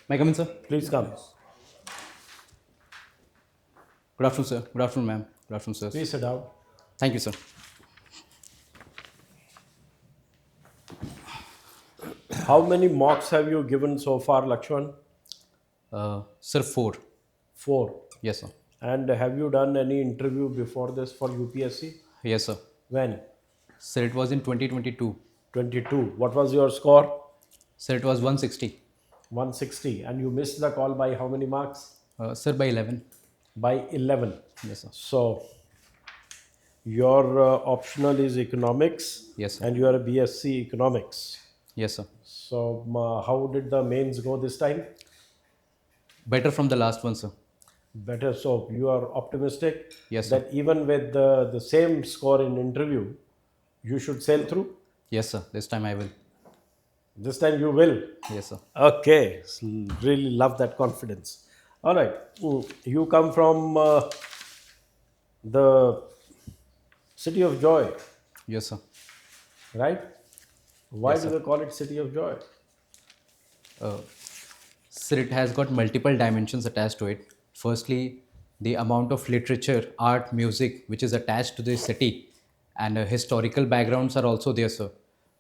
May I come in, sir? Please come. Good afternoon, sir. Good afternoon, ma'am. Good afternoon, sir. Please sit down. Thank you, sir. How many mocks have you given so far, Lakshman? Sir, 4. 4. Yes, sir. And have you done any interview before this for UPSC? Yes, sir. When? Sir, it was in 2022. 22. What was your score? Sir, it was 160. 160. And you missed the call by how many marks? Sir, by 11. By 11. Yes, sir. So, your optional is economics. Yes, sir. And you are a BSc economics. Yes, sir. So, how did the mains go this time? Better from the last one, sir. Better. So, you are optimistic Yes, sir. that even with the same score in interview, you should sail through? Yes, sir. This time I will. This time you will. Yes, sir. Okay. Really love that confidence. All right. You come from the city of joy, Yes, sir. right? Why Yes, do sir. they call it city of joy? Sir, it has got multiple dimensions attached to it. Firstly, the amount of literature, art, music which is attached to the city, and historical backgrounds are also there, sir.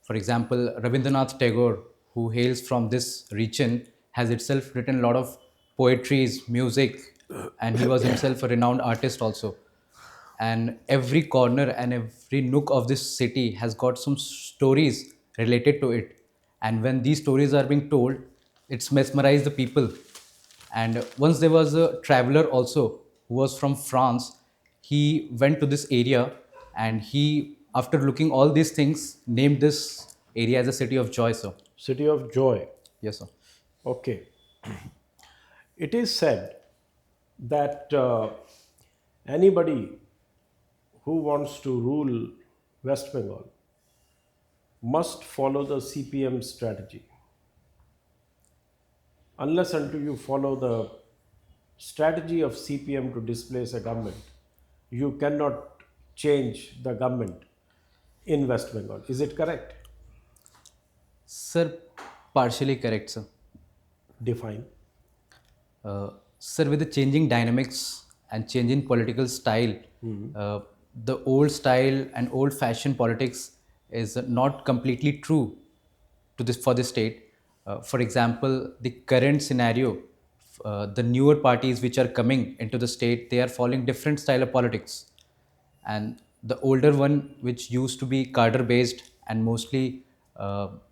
For example, Rabindranath Tagore, who hails from this region, has itself written a lot of poetries, music, and he was himself a renowned artist also. And every corner and every nook of this city has got some stories related to it. And when these stories are being told, it's mesmerized the people. And once there was a traveler also who was from France. He went to this area, and he, after looking all these things, named this area as a city of joy, sir. City of joy. Yes, sir. Okay. It is said that anybody who wants to rule West Bengal must follow the CPM strategy. Unless until you follow the strategy of CPM to displace a government, you cannot change the government in West Bengal. Is it correct? Sir, partially correct, sir. Define. Sir, with the changing dynamics and changing political style, the old style and old fashioned politics is not completely true to this for the state. For example, the current scenario, the newer parties which are coming into the state, they are following different style of politics, and the older one which used to be cadre based and mostly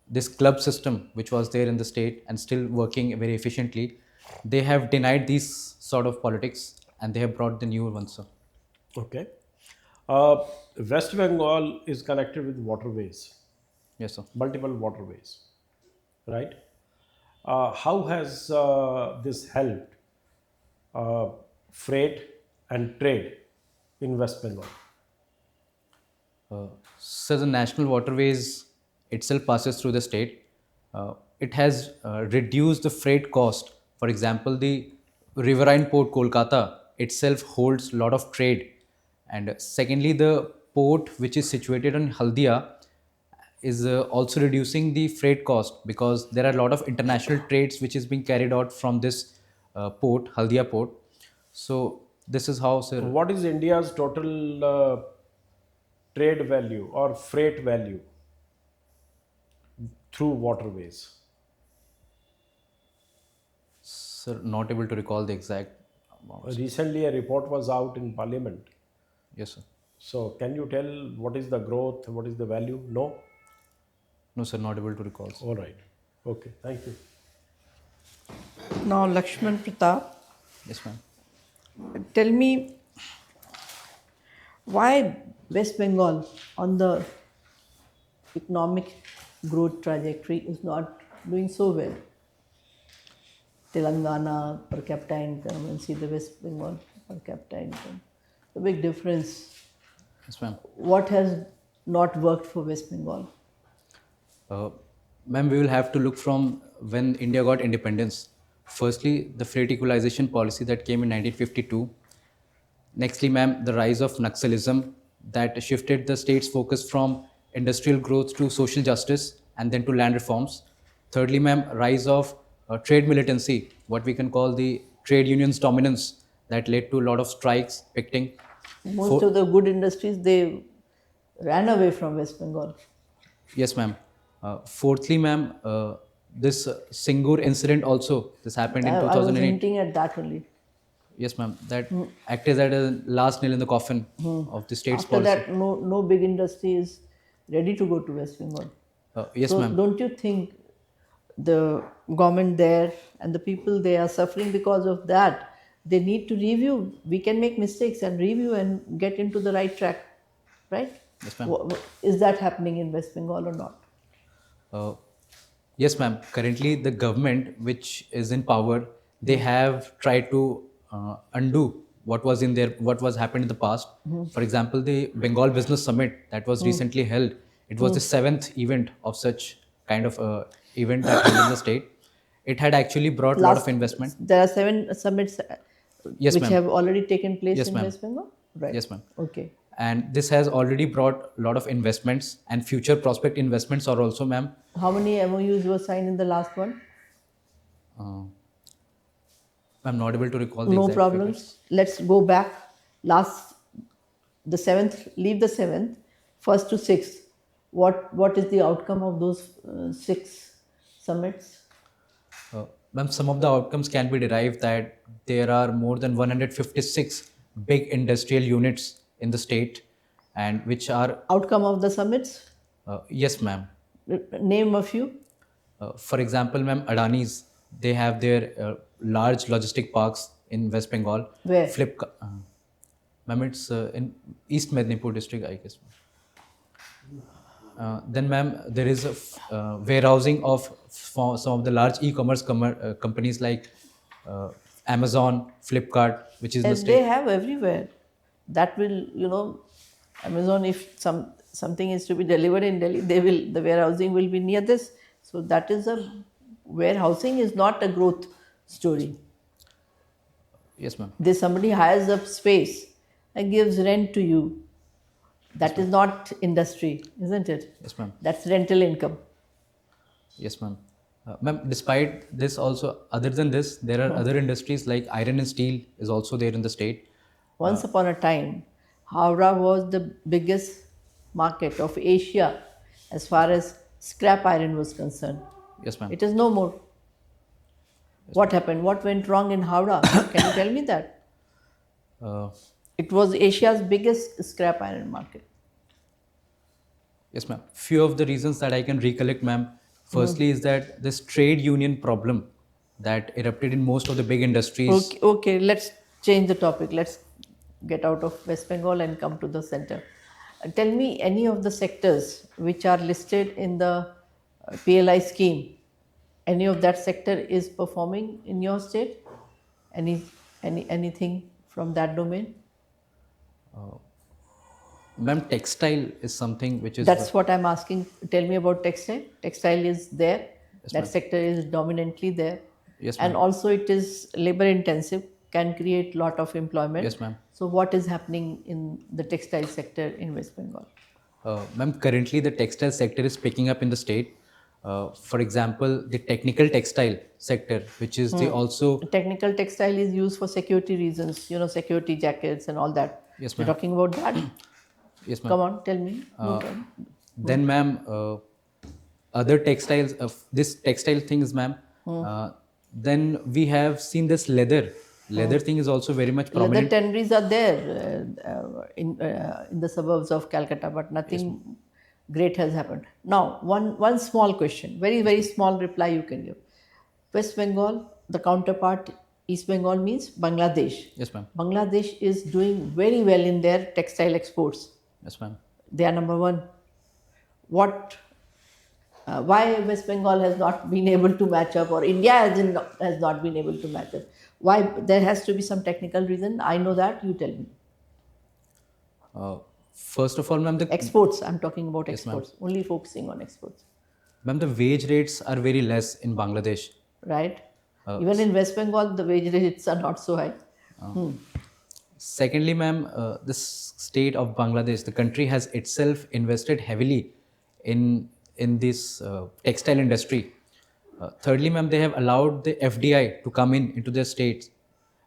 this club system which was there in the state and still working very efficiently, they have denied these sort of politics and they have brought the newer ones, sir. Okay. Uh, West Bengal is connected with waterways, Yes, sir. multiple waterways, right? How has this helped freight and trade in West Bengal? So the national waterways itself passes through the state. It has reduced the freight cost. For example, the riverine port Kolkata itself holds a lot of trade, and secondly, the port which is situated in Haldia is also reducing the freight cost because there are a lot of international trades which is being carried out from this port, Haldia port. So this is how, sir. What is India's total trade value or freight value through waterways? Sir, not able to recall the exact amount. Recently, a report was out in Parliament. Yes, sir. So, can you tell what is the growth, what is the value? No? No, sir, not able to recall, sir. All right. Okay, thank you. Now, Lakshman Pratap, Yes, ma'am. tell me why West Bengal on the economic growth trajectory is not doing so well. Telangana per capita income and see the West Bengal per capita income. The big difference. Yes, ma'am. What has not worked for West Bengal? Ma'am, we will have to look from when India got independence. Firstly, the freight equalization policy that came in 1952. Nextly, ma'am, the rise of Naxalism that shifted the state's focus from industrial growth to social justice and then to land reforms. Thirdly, ma'am, rise of trade militancy, what we can call the trade unions dominance, that led to a lot of strikes, picketing. Most of the good industries, they ran away from West Bengal. Yes, ma'am. Fourthly, ma'am, this Singur incident also, this happened in I was 2008. hinting at that only. Yes, ma'am. That acted as a last nail in the coffin of the state's After policy. that, no big industry is ready to go to West Bengal. Yes, So ma'am. don't you think the government there and the people they are suffering because of that? They need to review. We can make mistakes and review and get into the right track, right? Yes, ma'am. Is that happening in West Bengal or not? Uh, yes, ma'am. Currently, the government which is in power, they have tried to undo what was happened in the past. For example, the Bengal Business Summit that was recently held. It was the seventh event of such kind of event that held in the state. It had actually brought a lot of investment. There are 7 summits Yes, which ma'am. have already taken place Yes, in ma'am. West Bengal? Right. Yes, ma'am. Okay. And this has already brought a lot of investments, and future prospect investments are also, ma'am. How many MOUs were signed in the last one? I'm not able to recall the No exact problems. figures. Let's go back. The 7th, leave the 7th, 1st to 6th. What is the outcome of those 6 summits? Ma'am, some of the outcomes can be derived that there are more than 156 big industrial units in the state, and which are, Outcome of the summits? yes, ma'am. Name a few. For example, ma'am, Adani's, they have their large logistic parks in West Bengal. Where? Ma'am, it's in East Medinipur district, I guess. Then, ma'am, there is warehousing of for some of the large e-commerce companies like Amazon, Flipkart, which is in the And state. they have everywhere. That will, Amazon, if something is to be delivered in Delhi, the warehousing will be near this. So that is warehousing is not a growth story. Yes, ma'am. Somebody hires a space and gives rent to you. That is not industry, isn't it? Yes, ma'am. That's rental income. Yes, ma'am. Ma'am, despite this also, other than this, there are other industries like iron and steel is also there in the state. Once upon a time, Howrah was the biggest market of Asia as far as scrap iron was concerned. Yes, ma'am. It is no more. What happened? What went wrong in Howrah? Can you tell me that? It was Asia's biggest scrap iron market. Yes, ma'am. Few of the reasons that I can recollect, ma'am. Firstly, is that this trade union problem that erupted in most of the big industries. Okay, let's change the topic. Let's get out of West Bengal and come to the center. Tell me any of the sectors which are listed in the PLI scheme. Any of that sector is performing in your state? Anything from that domain? Ma'am, textile is something which is. That's what I'm asking. Tell me about textile. Textile is there. That sector is dominantly there. Yes, And ma'am. also it is labor intensive, can create lot of employment. Yes, ma'am. So what is happening in the textile sector in West Bengal? Ma'am, currently the textile sector is picking up in the state. For example, the technical textile sector, which is the also. Technical textile is used for security reasons, security jackets and all that. Yes, You're ma'am. talking about that? Yes, ma'am. Come on, tell me. No problem. Then, ma'am, other textiles, this textile things, ma'am. Then we have seen this leather. Leather thing is also very much Leather prominent. tanneries are there in the suburbs of Calcutta, but nothing great has happened. Now, one small question, very, very small reply you can give. West Bengal, the counterpart, East Bengal means Bangladesh. Yes, ma'am. Bangladesh is doing very well in their textile exports. Yes, ma'am. They are number one. Why West Bengal has not been able to match up, or India has not been able to match up? Why? There has to be some technical reason. I know that. You tell me. First of all, ma'am, Exports. I'm talking about Yes, ma'am. exports. Only focusing on exports. Ma'am, the wage rates are very less in Bangladesh. Right? Even in West Bengal, the wage rates are not so high. Secondly, ma'am, this state of Bangladesh, the country has itself invested heavily in this textile industry. Thirdly, ma'am, they have allowed the FDI to come in into their states,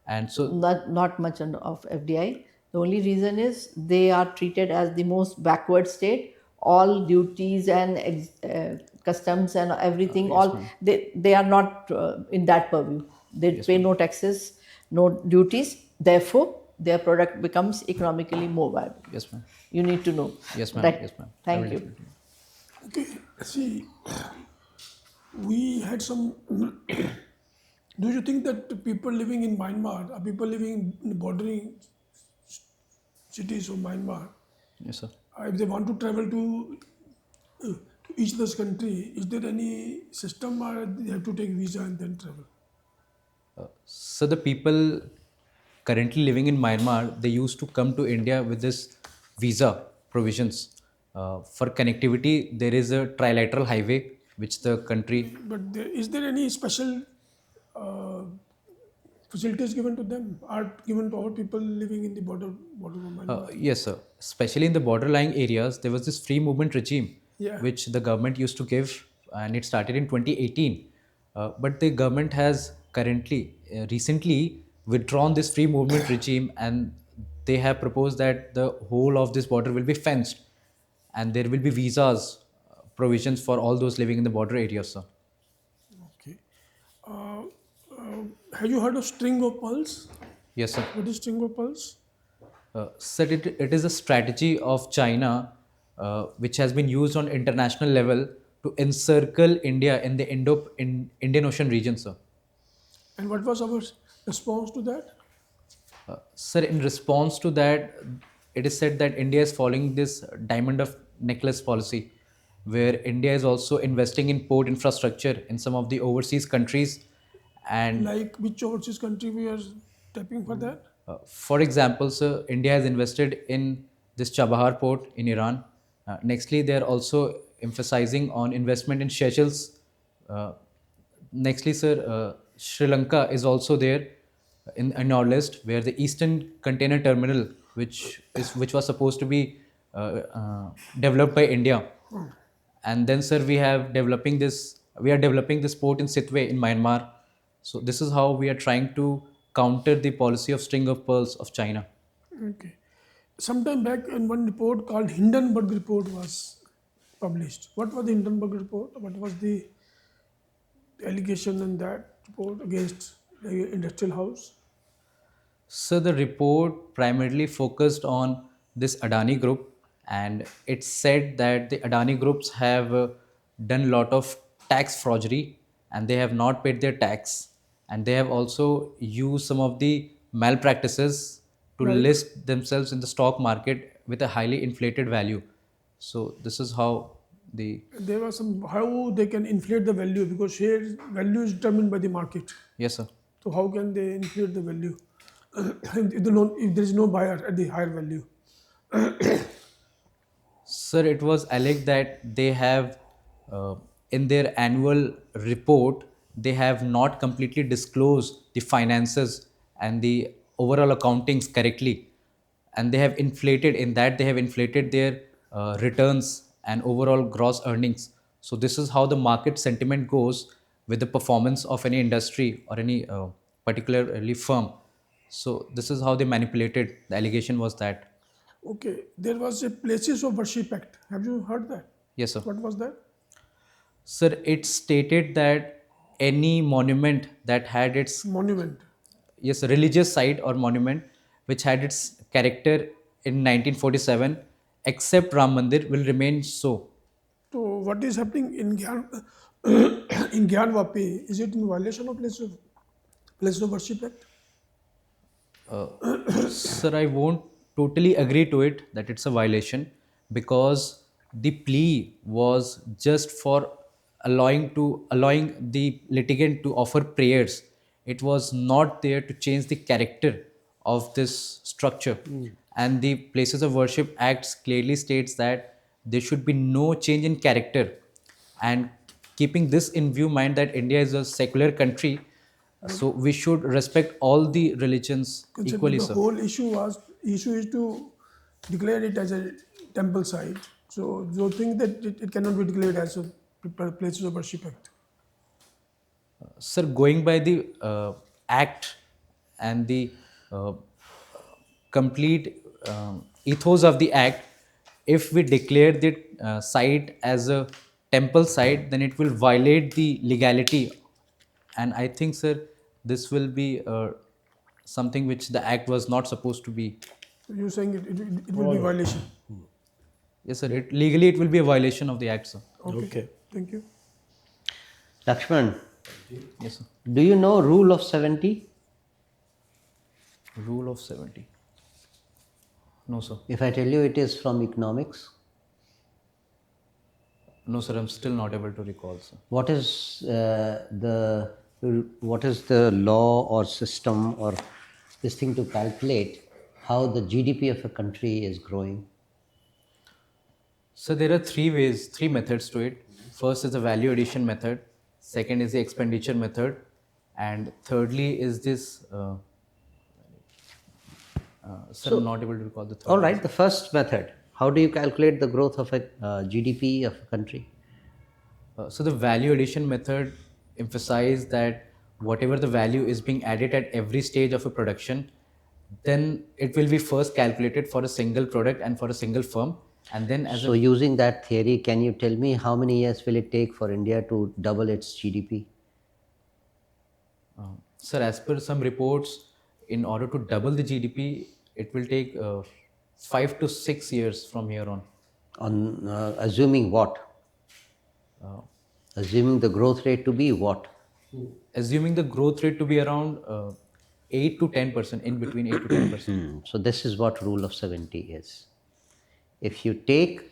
and so Not much of FDI. The only reason is they are treated as the most backward state. All duties and customs and everything, yes, all ma'am. they are not in that purview. They Yes, pay ma'am. no taxes, no duties. Therefore, their product becomes economically more viable. Yes, ma'am. You need to know Yes, ma'am. that. Yes, ma'am. I will Thank you. definitely. Okay, see, we had some. Do you think that people living in Myanmar, or people living in bordering cities of Myanmar, Yes, sir. if they want to travel to each other's country, is there any system or they have to take visa and then travel? So the people currently living in Myanmar, they used to come to India with this visa provisions. For connectivity, there is a trilateral highway which the country. But is there any special uh, facilities given to them, are given to our people living in the border of Myanmar? Yes, sir. Especially in the borderline areas, there was this free movement regime Yeah. which the government used to give, and it started in 2018. But the government has recently withdrawn this free movement regime, and they have proposed that the whole of this border will be fenced, and there will be visas provisions for all those living in the border areas, sir. Okay. Uh, have you heard of string of pearls? Yes, sir. What is string of pearls? Sir, it is a strategy of China which has been used on international level to encircle India in the Indian Ocean region, sir. And what was our response to that? Sir, in response to that, it is said that India is following this diamond of necklace policy, where India is also investing in port infrastructure in some of the overseas countries. And Like which overseas country we are tapping for that? for example, sir, India has invested in this Chabahar port in Iran. Nextly, they are also emphasizing on investment in Seychelles. Uh, Nextly, sir, Sri Lanka is also there in our list, where the Eastern Container Terminal, which was supposed to be developed by India, and then, sir, we are developing this port in Sitwe in Myanmar. So this is how we are trying to counter the policy of string of pearls of China. Okay. Sometime back, in one report called Hindenburg report was published. What was the Hindenburg report? What was the allegation in that report against the industrial house? So the report primarily focused on this Adani group, and it said that the Adani groups have done a lot of tax forgery, and they have not paid their tax, and they have also used some of the malpractices to Like list themselves in the stock market with a highly inflated value. So this is how the. there was some how they can inflate the value because share value is determined by the market. Yes, sir. So how can they inflate the value if there is no buyer at the higher value? Sir, it was alleged that they have, in their annual report, they have not completely disclosed the finances and the overall accountings correctly. And they have inflated their returns and overall gross earnings. So, this is how the market sentiment goes with the performance of any industry or any particularly firm. So, this is how they manipulated. The allegation was that. Okay, there was a Places of Worship Act. Have you heard that? Yes, sir. What was that? Sir, it stated that any monument that had its, Monument. yes, religious site or monument which had its character in 1947, except Ram Mandir, will remain so. So what is happening in in Gyanvapi? Is it in violation of Places of Worship Act? Sir, I won't totally agree to it that it's a violation, because the plea was just for allowing the litigant to offer prayers. It was not there to change the character of this structure. And the Places of Worship Act clearly states that there should be no change in character. And keeping this in view mind that India is a secular country, so we should respect all the religions Considering equally, the sir. whole issue is to declare it as a temple site. So you think that it cannot be declared as a Places of Worship Act. Sir, going by the act and the uh, complete ethos of the act, if we declare the site as a temple site, then it will violate the legality. And I think, sir, this will be something which the act was not supposed to be. So you're saying it will be violation. Yes, sir. Legally, it will be a violation of the act, sir. Okay. Okay. Thank you. Lakshman, Yes, sir. do you know rule of 70? Rule of 70. No, sir. If I tell you it is from economics, No, sir. I'm still not able to recall, sir. what is the law or system or this thing to calculate how the GDP of a country is growing? So there are three methods to it. First is the value addition method. Second is the expenditure method, and thirdly is this. Sir, I'm not able to recall the third. All right, the first method. How do you calculate the growth of a GDP of a country? So the value addition method emphasizes that whatever the value is being added at every stage of a production, then it will be first calculated for a single product and for a single firm, and then as So, using that theory, can you tell me how many years will it take for India to double its GDP? sir, as per some reports, in order to double the GDP, it will take 5 to 6 years from here on. On assuming what? Assuming the growth rate to be what? Assuming the growth rate to be around 8 to 10%, in between 8 to 10%. So this is what rule of 70 is. If you take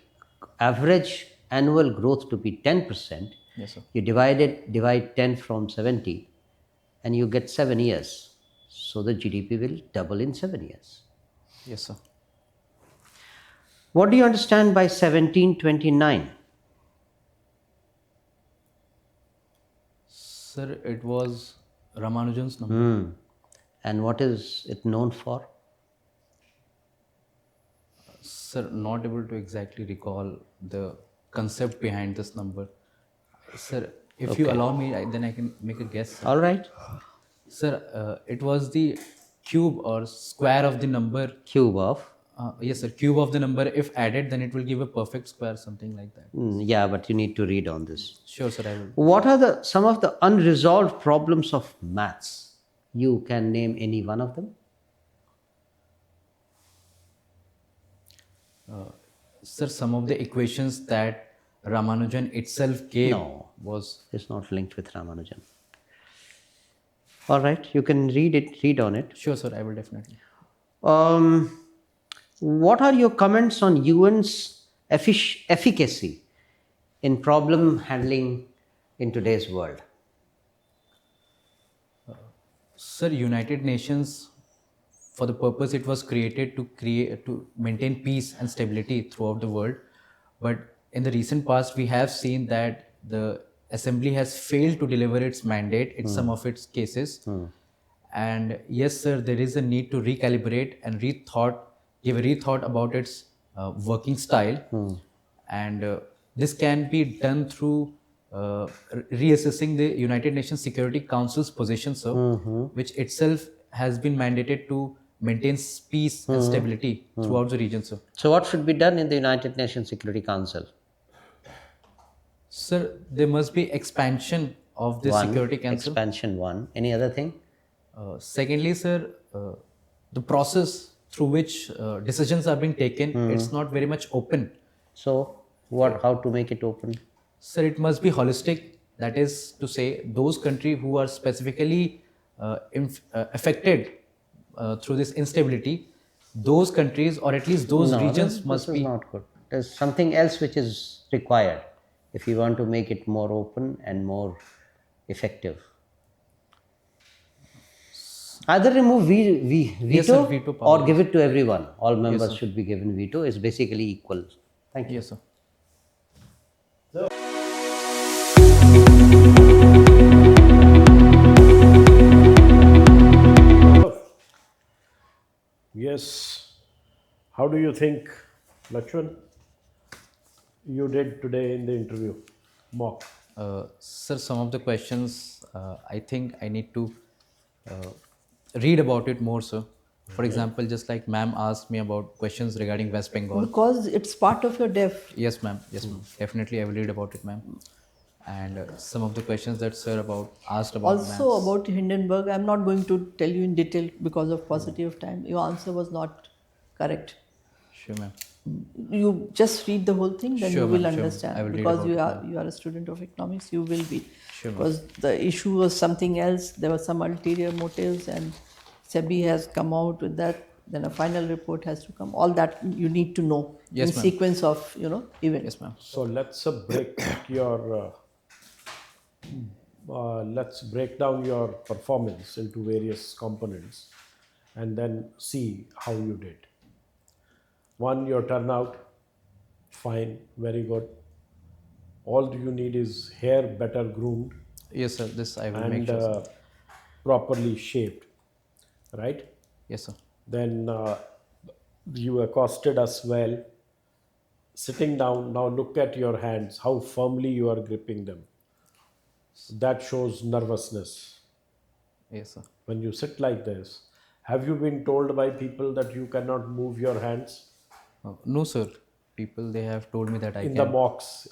average annual growth to be 10%, Yes, sir. you divide 10 from 70 and you get 7 years. So the GDP will double in 7 years. Yes, sir. What do you understand by 1729? Sir, it was Ramanujan's number. And what is it known for? Sir, not able to exactly recall the concept behind this number. Sir, if you allow me, then I can make a guess. Sir, All right. It was the cube or square of the number. Cube of. Yes, sir. Cube of the number. If added, then it will give a perfect square, something like that. Yeah, but you need to read on this. Sure, sir. I will. What are some of the unresolved problems of maths? You can name any one of them? Sir, some of the equations that Ramanujan itself gave No. was. It's not linked with Ramanujan. All right, you can read on it. Sure, sir. I will definitely. What are your comments on UN's efficacy in problem handling in today's world? Sir, United Nations, for the purpose it was created to maintain peace and stability throughout the world. But in the recent past, we have seen that the Assembly has failed to deliver its mandate in some of its cases. And yes, sir, there is a need to recalibrate and give a rethought about its working style. And this can be done through reassessing the United Nations Security Council's position, sir, which itself has been mandated to maintain peace and stability throughout the region, sir. So what should be done in the United Nations Security Council? Sir, there must be expansion of the Security Council. Expansion one. Any other thing? Secondly, sir, the process through which decisions are being taken, it's not very much open. So how to make it open? Sir, it must be holistic. That is to say, those countries who are specifically affected through this instability, those countries or at least those regions must this be. is not good. There's something else which is required if you want to make it more open and more effective. Either remove veto, Yes, sir, veto power. or give it to everyone. All members should be given veto. It's basically equal. Thank you. Yes, sir. Yes. How do you think, Lakshman, you did today in the interview? Mock. Sir, some of the questions, I think I need to uh, read about it more, sir. For example, just like ma'am asked me about questions regarding West Bengal. Because it's part of your def. Yes, ma'am. Yes, ma'am. Definitely, I will read about it, ma'am. And some of the questions that sir about asked about Also maths. about Hindenburg, I'm not going to tell you in detail because of paucity of time. Your answer was not correct. Sure, ma'am. You just read the whole thing, then Sure, you will ma'am, sure. understand. I will read Because about you it, are ma'am. you are a student of economics, you will be. Sure, ma'am. Because the issue was something else. There were some ulterior motives, and SEBI has come out with that. Then a final report has to come. All that you need to know Yes, in ma'am. sequence of events. Yes, ma'am. So let's break down your performance into various components and then see how you did. One, your turnout, fine, very good. All you need is hair better groomed Yes, sir. This I will make and sure. Sir. properly shaped, right? Yes, sir. Then you accosted us well. Sitting down, now look at your hands, how firmly you are gripping them. That shows nervousness. Yes, sir. When you sit like this, have you been told by people that you cannot move your hands? No, sir. People they have told me that I In can. the box,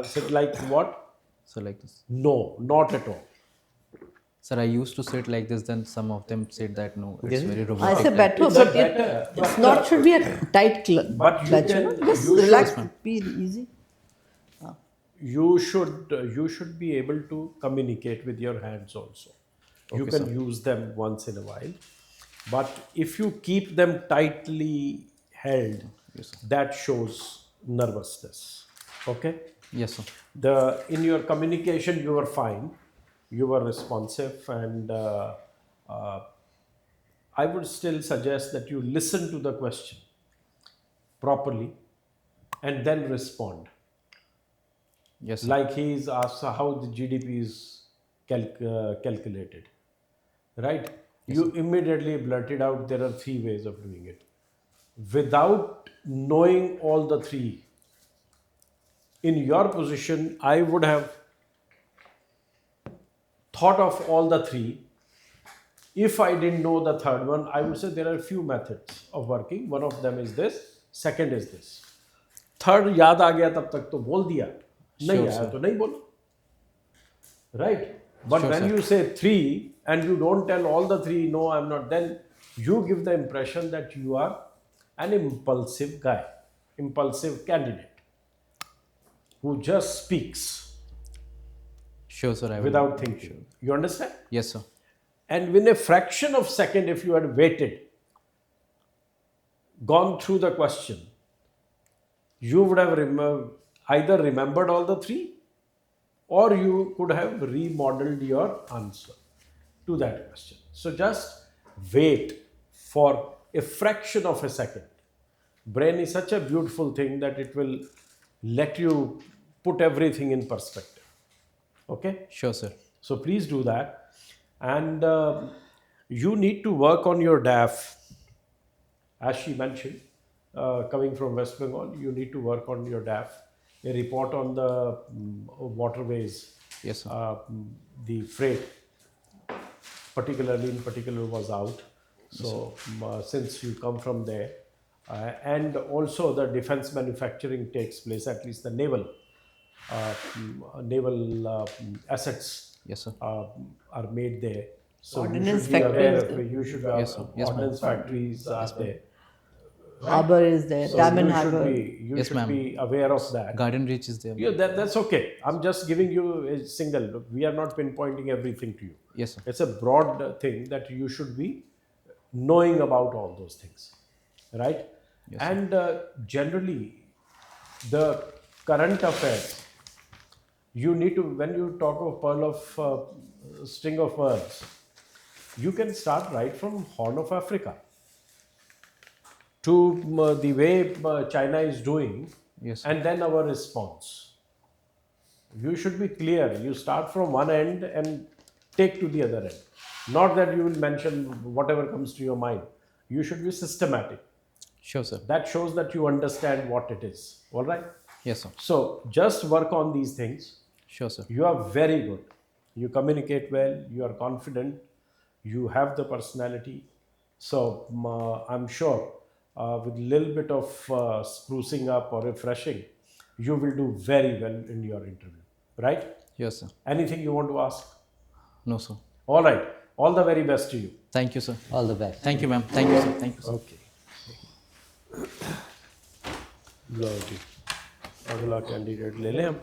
sit like what? So like this. No, not at all. Sir, I used to sit like this. Then some of them said that no, it's very I robotic. say type. better, It's a but better, it's not should be a tight But you clutch. can- Just you should- relax, be easy. You should be able to communicate with your hands also. You Okay, can sir. use them once in a while, but if you keep them tightly held, Yes, sir. that shows nervousness. Okay. Yes, sir. In your communication you were fine, you were responsive, and I would still suggest that you listen to the question properly and then respond. Yes, sir. Like he is asked how the GDP is calculated, right? You immediately blurted out there are three ways of doing it. Without knowing all the three, in your position, I would have thought of all the three. If I didn't know the third one, I would say there are a few methods of working. One of them is this, second is this. Third याद आ गया तब तक तो बोल दिया, नहीं आया तो नहीं बोला. Right? But Sure, when sir. you say three and you don't tell all the three, no, I'm not, then you give the impression that you are an impulsive guy, impulsive candidate who just speaks Sure, sir. I will. without thinking. You understand? Yes, sir. And within a fraction of second, if you had waited, gone through the question, you would have either remembered all the three, or you could have remodeled your answer to that question. So just wait for a fraction of a second. Brain is such a beautiful thing that it will let you put everything in perspective. Okay? Sure, sir. So please do that. And you need to work on your DAF. As she mentioned, coming from West Bengal, you need to work on your DAF. A report on the waterways, Yes, sir. the freight, particularly in particular, was out. So since you come from there, and also the defense manufacturing takes place, at least the naval assets Yes, sir. are made there. So Ordnance you should be aware factories. of it. You should Yes, sir. Yes, ma'am. ordnance factories are there. Harbor is there, So Dam and you should Harbor. you Yes, should ma'am. be aware of that. Garden reach is there. Yeah, that's okay. I'm just giving you a single. We are not pinpointing everything to you. Yes, sir. It's a broad thing that you should be knowing about all those things, right? Yes, and generally, the current affairs, you need to, when you talk of pearl of string of pearls, you can start right from Horn of Africa to the way China is doing, Yes, sir. and then our response. You should be clear. You start from one end and take to the other end. Not that you will mention whatever comes to your mind. You should be systematic. Sure, sir. That shows that you understand what it is. All right? Yes, sir. So just work on these things. Sure, sir. You are very good. You communicate well. You are confident. You have the personality. So I'm sure with a little bit of sprucing up or refreshing, you will do very well in your interview. Right? Yes, sir. Anything you want to ask? No, sir. All right. All the very best to you. Thank you, sir. All the best. Thank you, ma'am. Thank you, sir. Thank you, sir. Okay. लो जी अगला candidate ले लें हम